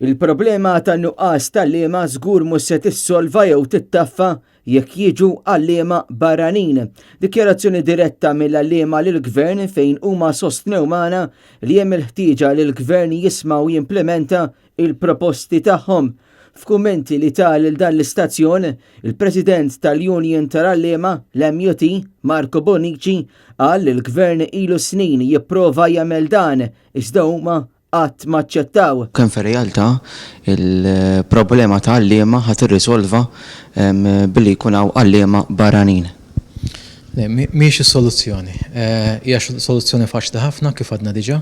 Il-problema tan-nuqqas tal-liema żgur mhux se tissolva jew tittaffa jekk jiġu għalliema barranin. Dikjarazzjoni diretta mill-għalliema lill-Gvern fejn huma sostnew magħna li hemm il-ħtieġa li l-Gvern jisma' u jimplementa il-proposti tagħhom. F'kummenti li tal dan l-istazzjon, il-President tal-Union tal-Għalliema, l-MUT, Marco Bonici, qal li l-Gvern ilu snin jipprova jagħmel dan iżda huma qatt maċċettaw. Kemm fir-realtà il-problema ta' għalliema ħadd irrisolva billi jkun hawn għalliema barranin. Mhijiex is-soluzzjoni. Hija soluzzjoni faċli ħafna kif għadna diġà.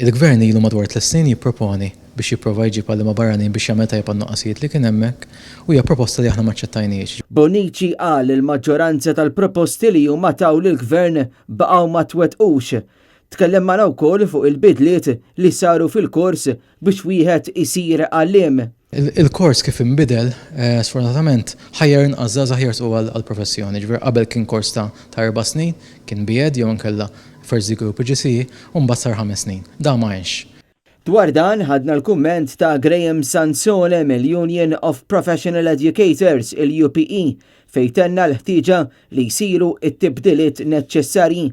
Il-Gvern ilu madwar 3 snin jipproponi biex jipprova jġib għalliema barranin biex jagħmel tajjeb għan-nuqqasijiet li kien hemmhekk u hija proposta li aħna maċċettajniex. Bonici qal il-maġġoranza tal-proposti li huma taw lill-Gvern baqgħu ma twettqux. Tkellem magħna wkoll fuq il-bidliet li saru fil-kors biex wieħed isir għalliem. Il-kors kif inbidel, sfortunatament, ħajjar inqas żgħażagħ jersqu għall-professjoni. Ġifier qabel kien kors ta' 4 snin, kien B.Ed jew inkella First Degree PGCE u mbagħad sar 5 snin. Da ma hemmx. Dwar dan ħadna l-kumment ta' Graham Sansone mill-Union of Professional Educators, il-UPE, fejn tenna l-ħtieġa li jsiru t-tibdiliet neċessarji.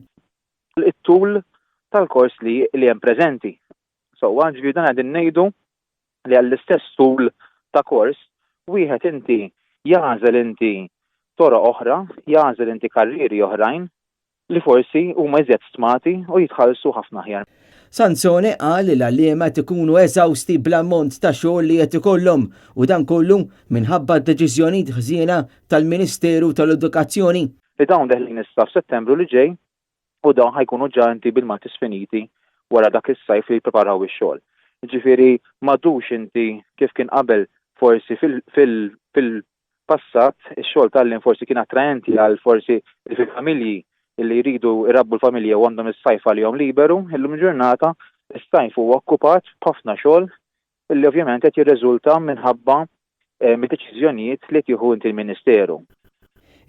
Il-tul tal-kors li hemm preżenti. So ġifieri dan qegħdin ngħidu li għall-istess tul ta' kors wieħed inti jażel inti toroq oħra, jażel inti karrieri oħrajn li forsi huma iżjed stmati u jitħallsu ħafna aħjar. Sansone qal li l-għalliema ikunu eżawsti bl-ammont ta' xogħol li qed ikollhom u dan kollu minħabba d-deċiżjonijiet ħżiena tal-Ministeru tal-Edukazzjoni. Li dawn deħlin issa f'Settembru li ġej u dawn ħajkunu ġanti bil-matis finiti wara dak is-sajf li jippreparaw ix-xogħol. Ġifieri m'għadux inti kif kien qabel forsi fil-passat ix-xogħol tal-liem forsi kien attraenti għal forsi fil-familji li jridu irabbu l-familja u għandhom is-sajf għalihom liberu, illum ġurnata is-sajf huwa okkupat b'ħafna xogħol illi ovvjament qed jirriżulta minħabba mid-deċiżjonijiet li tieħu inti l-Ministeru.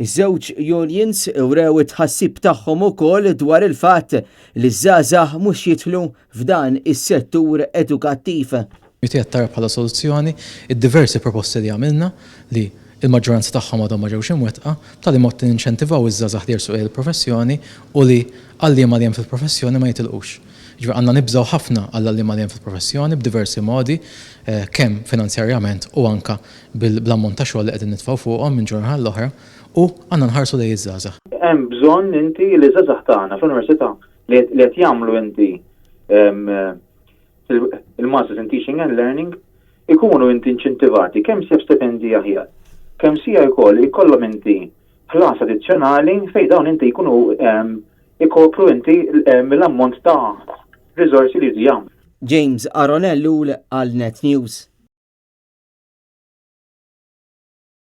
Iż-żewġ unions wrew it-tħassib tagħhom ukoll dwar il-fatt li ż-żgħażagħ mhux jidħlu f'dan is-settur edukattiv. Jtiet tara bħala soluzzjoni id-diversi proposti li għamilna li il-maġġoranza tagħhom għadhom ma ġewx imwettqa tal mod tinċentivaw iż-żgħażagħ li jersu il-professjoni u li għalliema li hemm fil-professjoni ma jitilqux. Ġifier għandna nibżgħu ħafna għall-għalliema li hemm fil-professjoni b'diversi modi kemm finanzjarjament u anke bl-ammont ta' xogħol li qegħdin nitfgħu fuqhom minn ġurnata l-oħra u għandna nħarsu lejn iż-żgħażagħ. Hemm bżonn inti li żgħażagħ tagħna fl-università li qed jagħmlu inti il-Masters in Teaching and Learning ikunu inti inċentivati kemm sejf stipendji aħjar. Kemm sija jkollhom inti ħlas addizzjonali fejn dawn inti jkunu ikopru inti mill-ammont ta' riżorsi li jagħmlu. James Aronellu għal Net News.